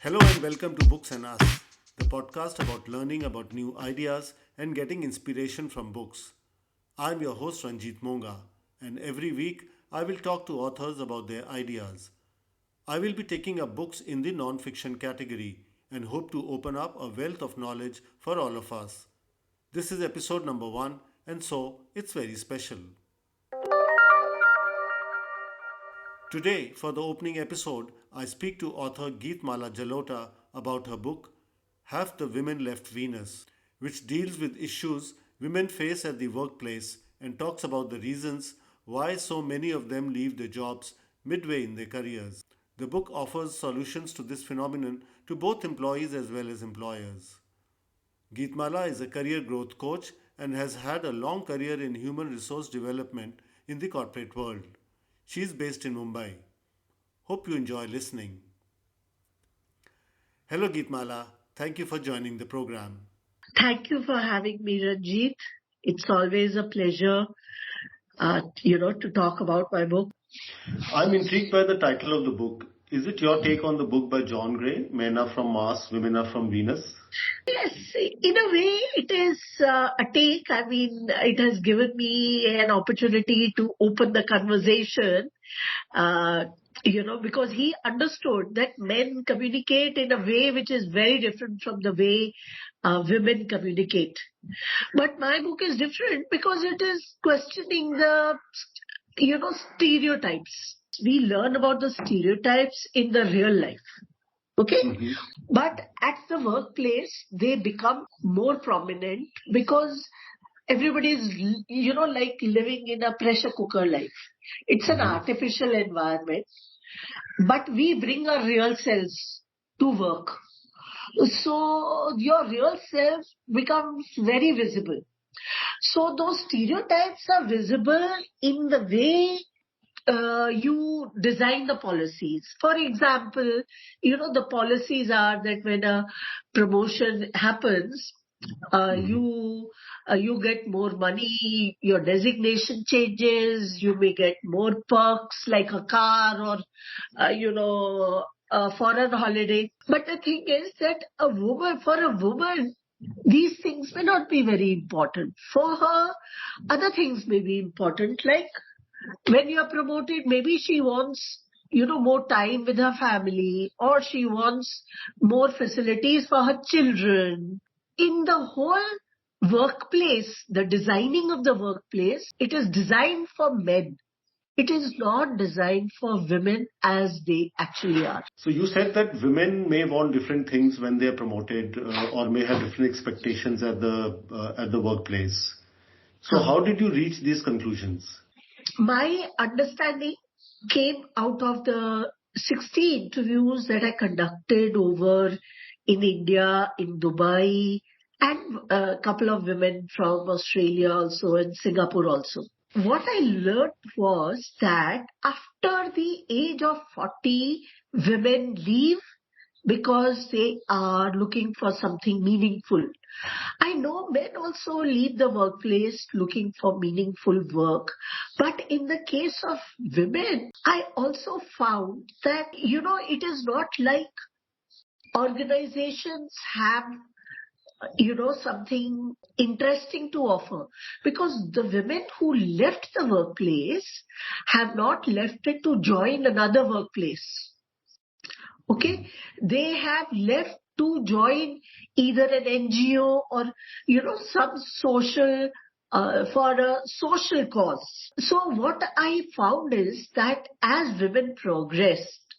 Hello and welcome to Books and Us, the podcast about learning about new ideas and getting inspiration from books. I'm your host Ranjit Monga, and every week I will talk to authors about their ideas. I will be taking up books in the non-fiction category and hope to open up a wealth of knowledge for all of us. This is episode number 1, and so it's very special. Today, for the opening episode, I speak to author Geet Mala Jalota about her book, Have the Women Left Venus, which deals with issues women face at the workplace and talks about the reasons why so many of them leave their jobs midway in their careers. The book offers solutions to this phenomenon to both employees as well as employers. Geet Mala is a career growth coach and has had a long career in human resource development in the corporate world. She is based in Mumbai. Hope you enjoy listening. Hello, Geet Mala. Thank you for joining the program. Thank you for having me, Ranjit. It's always a pleasure, to talk about my book. I'm intrigued by the title of the book. Is it your take on the book by John Gray, Men Are From Mars, Women Are From Venus? Yes, in a way, it is a take. I mean, it has given me an opportunity to open the conversation, because he understood that men communicate in a way which is very different from the way women communicate. But my book is different because it is questioning the, stereotypes. We learn about the stereotypes in the real life. Okay. But at the workplace, they become more prominent because everybody is, like living in a pressure cooker life. It's an artificial environment, but we bring our real selves to work. So your real self becomes very visible. So those stereotypes are visible in the way you design the policies. For example, the policies are that when a promotion happens, you get more money, your designation changes, you may get more perks like a car or, a foreign holiday. But the thing is that for a woman, these things may not be very important. For her, other things may be important, like when you're promoted, maybe she wants, more time with her family, or she wants more facilities for her children. In the whole workplace, the designing of the workplace, it is designed for men. It is not designed for women as they actually are. So you said that women may want different things when they are promoted or may have different expectations at the workplace. So how did you reach these conclusions? My understanding came out of the 60 interviews that I conducted over in India, in Dubai, and a couple of women from Australia also and Singapore also. What I learned was that after the age of 40, women leave because they are looking for something meaningful. I know men also leave the workplace looking for meaningful work. But in the case of women, I also found that, it is not like organizations have, something interesting to offer. Because the women who left the workplace have not left it to join another workplace. Okay, they have left to join either an NGO or, some social, for a social cause. So what I found is that as women progressed,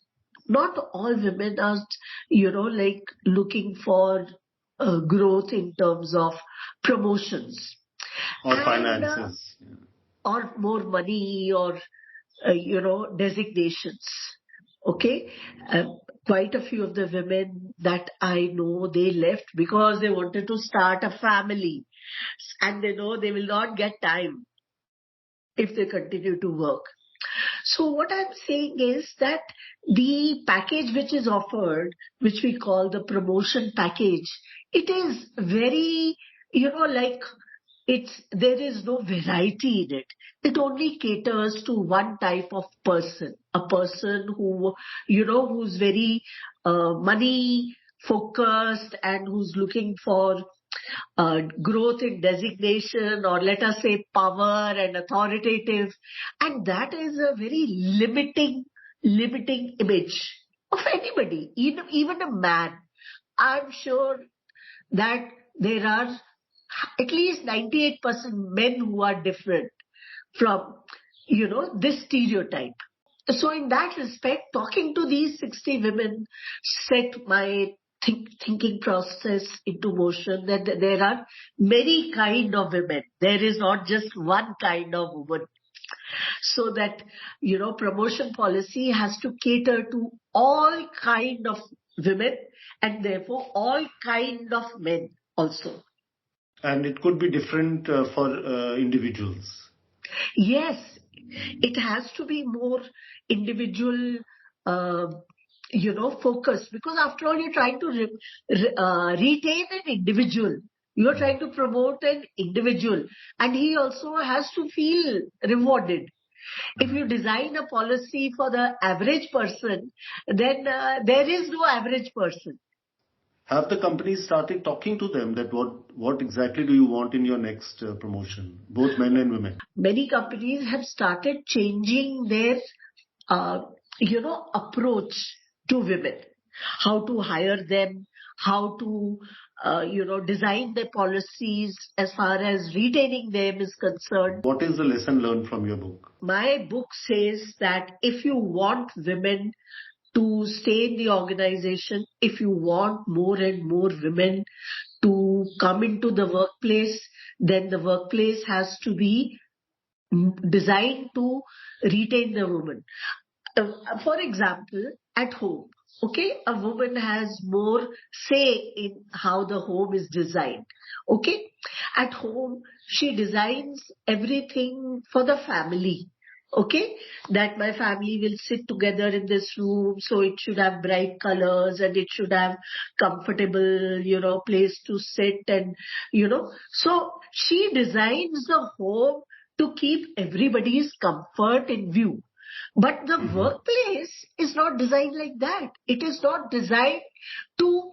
not all women are, like looking for growth in terms of promotions. Or finances. Or more money or, designations. Okay. Quite a few of the women that I know, they left because they wanted to start a family and they know they will not get time if they continue to work. So what I'm saying is that the package which is offered, which we call the promotion package, it is very, like there is no variety in it. It only caters to one type of person, a person who, who's very money focused and who's looking for growth in designation, or let us say power and authoritative. And that is a very limiting image of anybody, even a man. I'm sure that there are at least 98% men who are different from, this stereotype. So in that respect, talking to these 60 women set my thinking process into motion, that there are many kind of women. There is not just one kind of woman. So that, promotion policy has to cater to all kind of women, and therefore all kind of men also. And it could be different for individuals. Yes, it has to be more individual, uh, focused, because after all, you're trying to retain an individual. You're trying to promote an individual, and he also has to feel rewarded. If you design a policy for the average person, then there is no average person. Have the companies started talking to them that what exactly do you want in your next promotion, both men and women? Many companies have started changing their, approach to women, how to hire them, how to, design their policies as far as retaining them is concerned. What is the lesson learned from your book? My book says that if you want women to stay in the organization, if you want more and more women to come into the workplace, then the workplace has to be designed to retain the woman. For example, at home, okay, a woman has more say in how the home is designed. Okay, at home, she designs everything for the family. Okay, that my family will sit together in this room, so it should have bright colors and it should have comfortable, place to sit, and, so she designs the home to keep everybody's comfort in view. But the workplace is not designed like that. It is not designed to,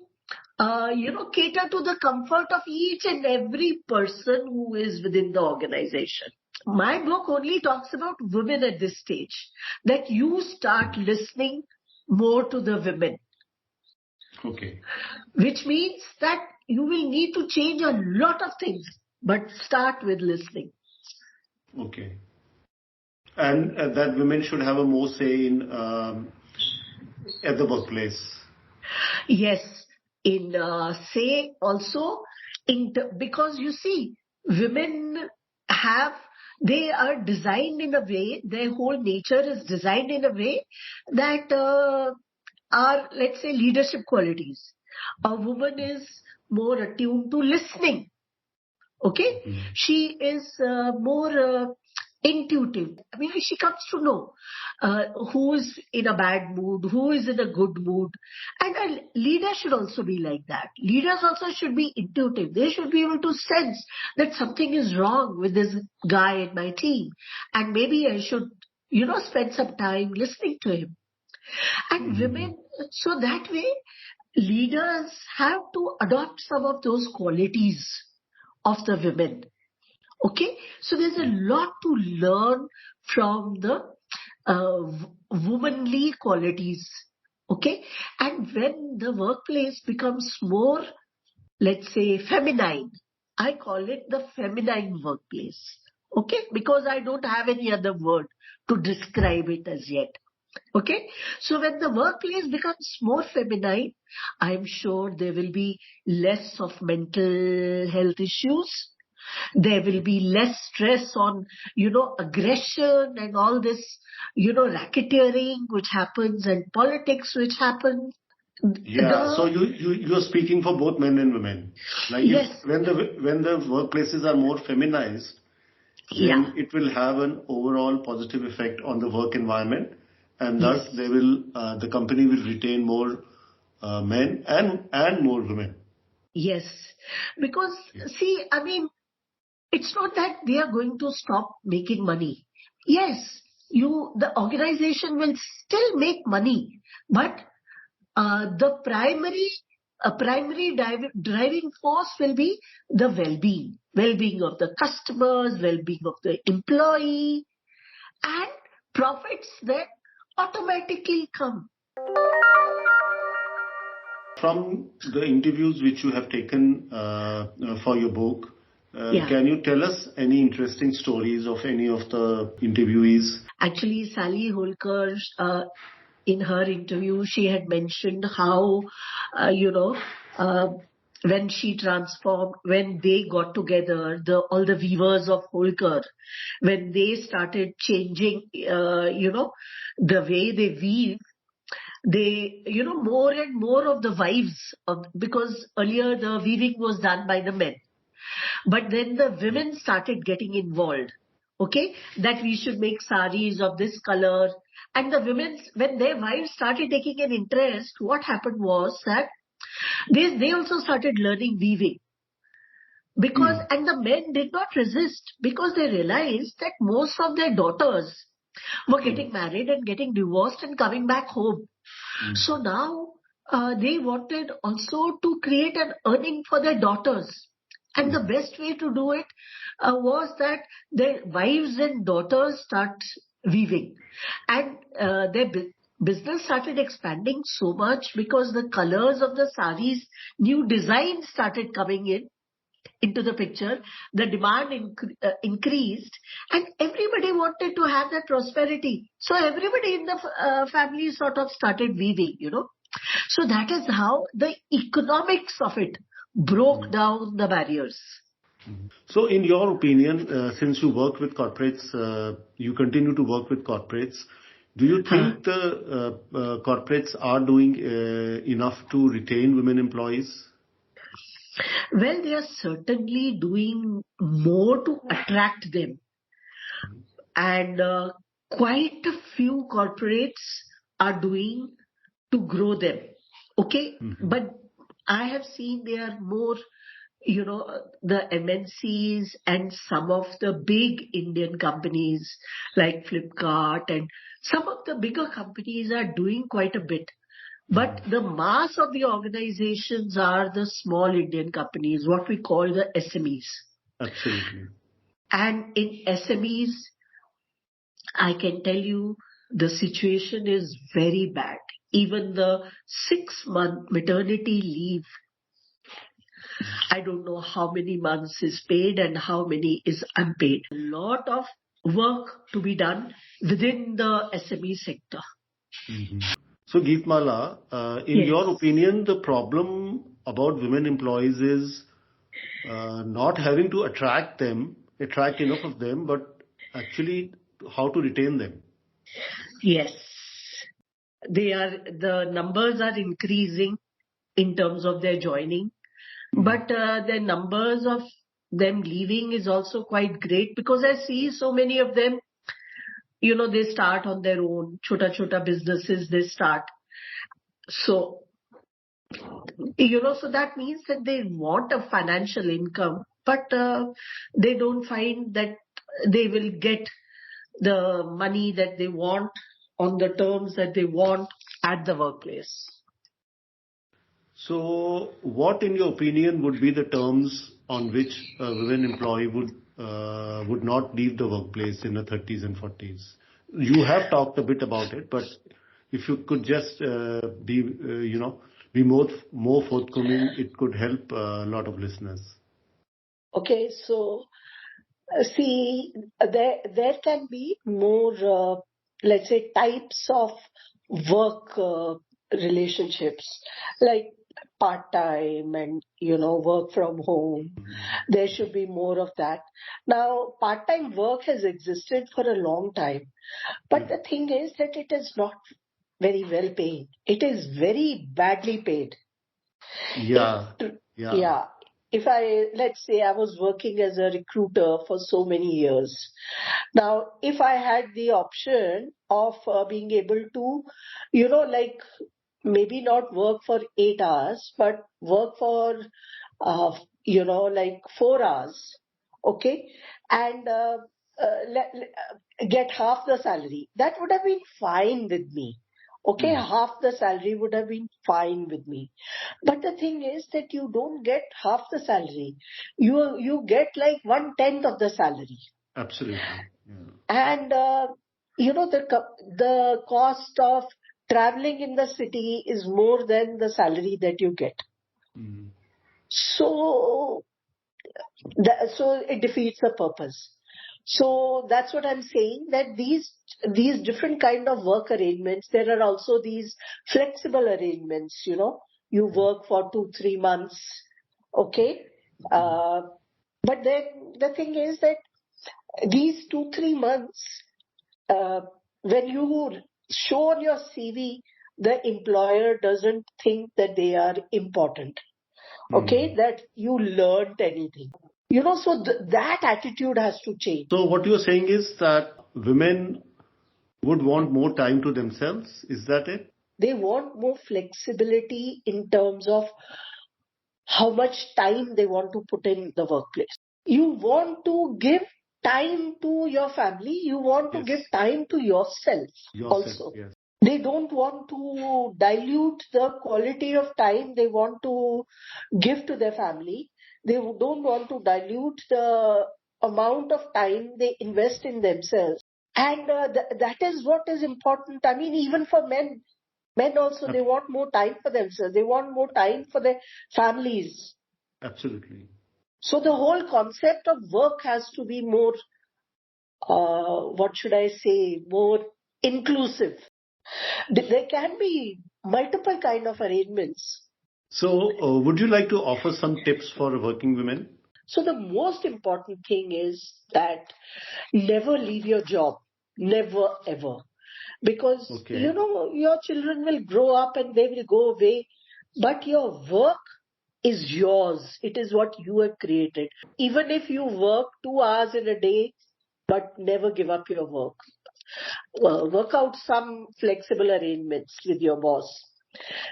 cater to the comfort of each and every person who is within the organization. My book only talks about women at this stage, that you start listening more to the women. Okay. Which means that you will need to change a lot of things, but start with listening. Okay. And that women should have a more say in at the workplace. Yes, in say also, because you see, women have, they are designed in a way, their whole nature is designed in a way that are, let's say, leadership qualities. A woman is more attuned to listening. Okay, she is more intuitive. I mean, she comes to know who is in a bad mood, who is in a good mood. And a leader should also be like that. Leaders also should be intuitive. They should be able to sense that something is wrong with this guy in my team, and maybe I should, spend some time listening to him. And women, so that way, leaders have to adopt some of those qualities of the women. Okay, so there's a lot to learn from the womanly qualities. Okay, and when the workplace becomes more, let's say, feminine, I call it the feminine workplace. Okay, because I don't have any other word to describe it as yet. Okay, so when the workplace becomes more feminine, I'm sure there will be less of mental health issues. There will be less stress on, aggression and all this, racketeering which happens, and politics which happens. Yeah. So you're speaking for both men and women. Like Yes. when the workplaces are more feminized, then it will have an overall positive effect on the work environment, and thus the company will retain more men and more women. Yes, because see, I mean, it's not that they are going to stop making money. Yes, the organization will still make money, but the primary driving force will be the well-being of the customers, well-being of the employee, and profits then automatically come. From the interviews which you have taken for your book, can you tell us any interesting stories of any of the interviewees? Actually, Sally Holker, in her interview, she had mentioned how, when she transformed, when they got together, all the weavers of Holker, when they started changing, the way they weave, they, more and more of the wives, because earlier the weaving was done by the men. But then the women started getting involved. Okay, that we should make saris of this color. And the women, when their wives started taking an interest, what happened was that they also started learning weaving. Because, and the men did not resist because they realized that most of their daughters were getting married and getting divorced and coming back home. So now they wanted also to create an earning for their daughters. And the best way to do it was that their wives and daughters start weaving. And their business started expanding so much because the colors of the saris, new designs started coming into the picture, the demand increased, and everybody wanted to have that prosperity. So everybody in the family sort of started weaving, So that is how the economics of it broke down the barriers. So in your opinion, since you work with corporates, you continue to work with corporates, do you think the corporates are doing enough to retain women employees? Well, they are certainly doing more to attract them. And quite a few corporates are doing to grow them. Okay. But I have seen they are more, the MNCs and some of the big Indian companies like Flipkart and some of the bigger companies are doing quite a bit. But the mass of the organizations are the small Indian companies, what we call the SMEs. Absolutely. And in SMEs, I can tell you the situation is very bad. Even the 6-month maternity leave, I don't know how many months is paid and how many is unpaid. A lot of work to be done within the SME sector. So, Geet Mala, in your opinion, the problem about women employees is not having to attract enough of them, but actually how to retain them. Yes. The numbers are increasing in terms of their joining, but the numbers of them leaving is also quite great because I see so many of them, they start on their own, chota businesses they start. So, so that means that they want a financial income, but they don't find that they will get the money that they want on the terms that they want at the workplace. So, what, in your opinion, would be the terms on which a women employee would not leave the workplace in the 30s and 40s? You have talked a bit about it, but if you could just be more forthcoming, it could help a lot of listeners. Okay, so see, there can be more, let's say, types of work relationships, like part-time and, work from home. There should be more of that. Now, part-time work has existed for a long time, but the thing is that it is not very well paid. It is very badly paid. Yeah. Let's say I was working as a recruiter for so many years. Now, if I had the option of being able to, maybe not work for 8 hours, but work for, 4 hours okay, and get half the salary. That would have been fine with me. Okay, half the salary would have been fine with me. But the thing is that you don't get half the salary. You get like 1/10 of the salary. Absolutely. Yeah. And the cost of traveling in the city is more than the salary that you get. Mm. So so it defeats the purpose. So that's what I'm saying, that these different kind of work arrangements, there are also these flexible arrangements, you work for 2-3 months, okay. uh, but then the thing is that these 2-3 months, uh, when you show on your CV, the employer doesn't think that they are important, okay, that you learned anything. So that attitude has to change. So what you're saying is that women would want more time to themselves. Is that it? They want more flexibility in terms of how much time they want to put in the workplace. You want to give time to your family, you want to give Yes. time to yourself Yourself. also. Yes. They don't want to dilute the quality of time they want to give to their family. They don't want to dilute the amount of time they invest in themselves. And that is what is important. I mean, even for men also, they Ab- want more time for themselves. They want more time for their families. Absolutely. So the whole concept of work has to be more, what should I say, more inclusive. There can be multiple kind of arrangements. So, would you like to offer some tips for working women? So the most important thing is that never leave your job. Never ever. Because, Okay. your children will grow up and they will go away. But your work is yours. It is what you have created. Even if you work 2 hours in a day, but never give up your work. Work out some flexible arrangements with your boss.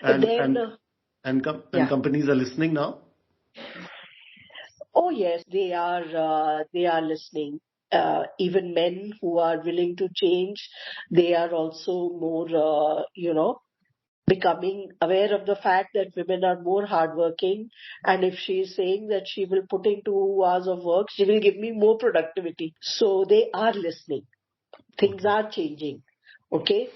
And Then, and and yeah. companies are listening now. Oh yes, they are listening. Even men who are willing to change, they are also more, becoming aware of the fact that women are more hardworking. And if she is saying that she will put in 2 hours of work, she will give me more productivity. So they are listening. Things Okay. are changing. Okay.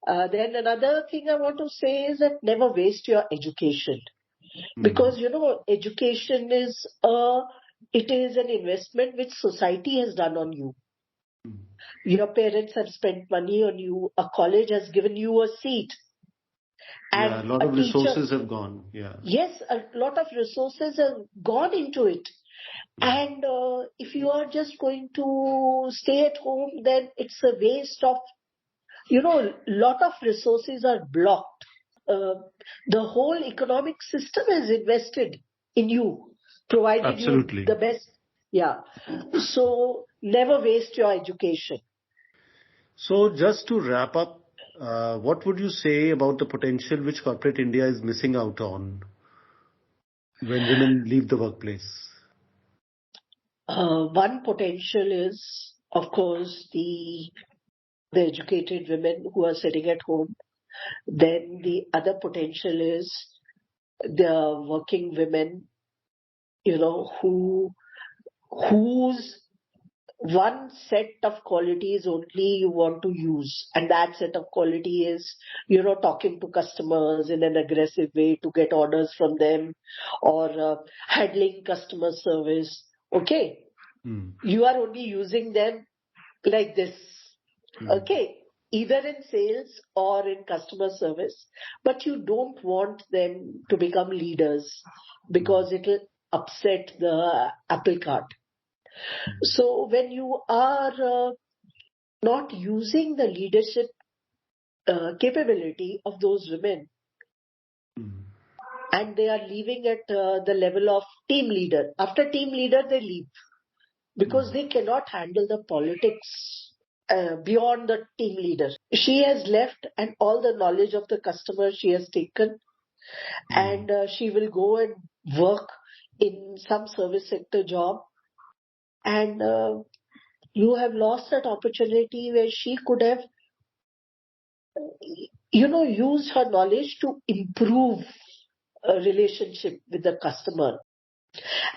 Then another thing I want to say is that never waste your education, Mm. because education it is an investment which society has done on you. Mm. Your parents have spent money on you, a college has given you a seat, Yeah, a and lot a of teacher. resources have gone. Yeah. Yes, a lot of resources have gone into it. Mm. And if you are just going to stay at home, then it's a waste of, lot of resources are blocked. The whole economic system is invested in you, provided you Absolutely. the best. Yeah. So never waste your education. So, just to wrap up, what would you say about the potential which corporate India is missing out on when women leave the workplace? One potential is, of course, the educated women who are sitting at home. Then the other potential is the working women, whose one set of qualities only you want to use, and that set of quality is, talking to customers in an aggressive way to get orders from them, or handling customer service. Okay, Mm. you are only using them like this. Mm. Okay, either in sales or in customer service, but you don't want them to become leaders, Mm. because it will upset the apple cart. Mm. So when you are not using the leadership capability of those women, Mm. and they are leaving at the level of team leader, after team leader they leave because Mm. they cannot handle the politics beyond the team leader. She has left, and all the knowledge of the customer she has taken, Mm. and she will go and work in some service sector job, And you have lost that opportunity where she could have, used her knowledge to improve a relationship with the customer.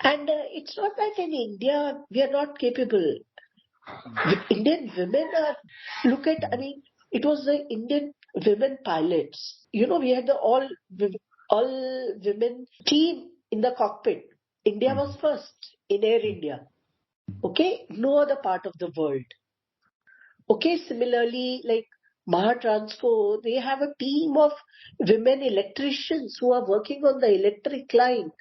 And it's not that in India we are not capable. Indian women are, I mean, it was the Indian women pilots. We had the all women team in the cockpit. India was first in Air India. Okay, no other part of the world. Okay, similarly, like Mahatransco, they have a team of women electricians who are working on the electric line.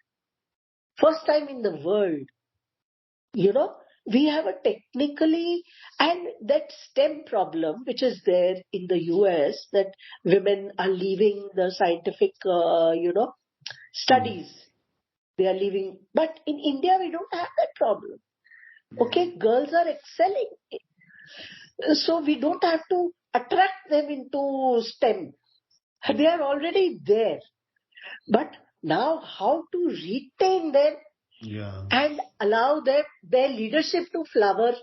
First time in the world. You know, we have a technically, and that STEM problem, which is there in the US, that women are leaving the scientific, studies. They are leaving. But in India, we don't have that problem. Okay, girls are excelling. So we don't have to attract them into STEM. They are already there. But now, how to retain them Yeah. and allow them their leadership to flower,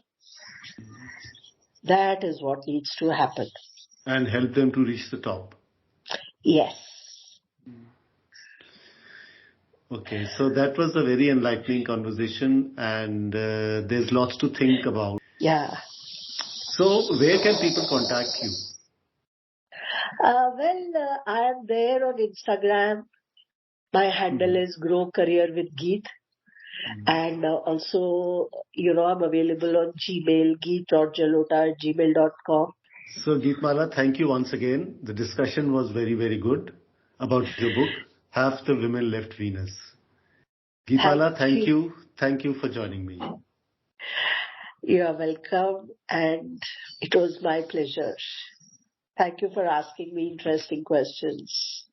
that is what needs to happen. And help them to reach the top. Yes. Okay, so that was a very enlightening conversation, and there's lots to think about. Yeah. So, where can people contact you? I am there on Instagram. My handle is Grow Career with Geet. And also, I'm available on Gmail, geet.jalota@gmail.com. So, Geet Mala, thank you once again. The discussion was very, very good about your book, Have the Women Left Venus? Geet Mala, thank you. Thank you for joining me. You are welcome, and it was my pleasure. Thank you for asking me interesting questions.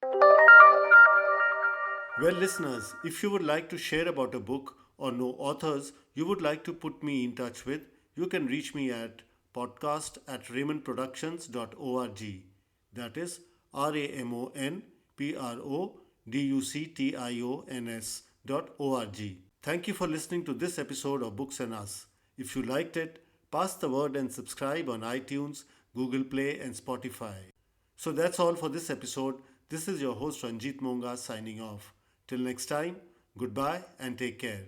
Well, listeners, if you would like to share about a book or know authors you would like to put me in touch with, you can reach me at podcast@raymondproductions.org. That is RAMONPRODUCTIONS.org. Thank you for listening to this episode of Books and Us. If you liked it, pass the word and subscribe on iTunes, Google Play, and Spotify. So that's all for this episode. This is your host Ranjit Monga signing off. Till next time, goodbye and take care.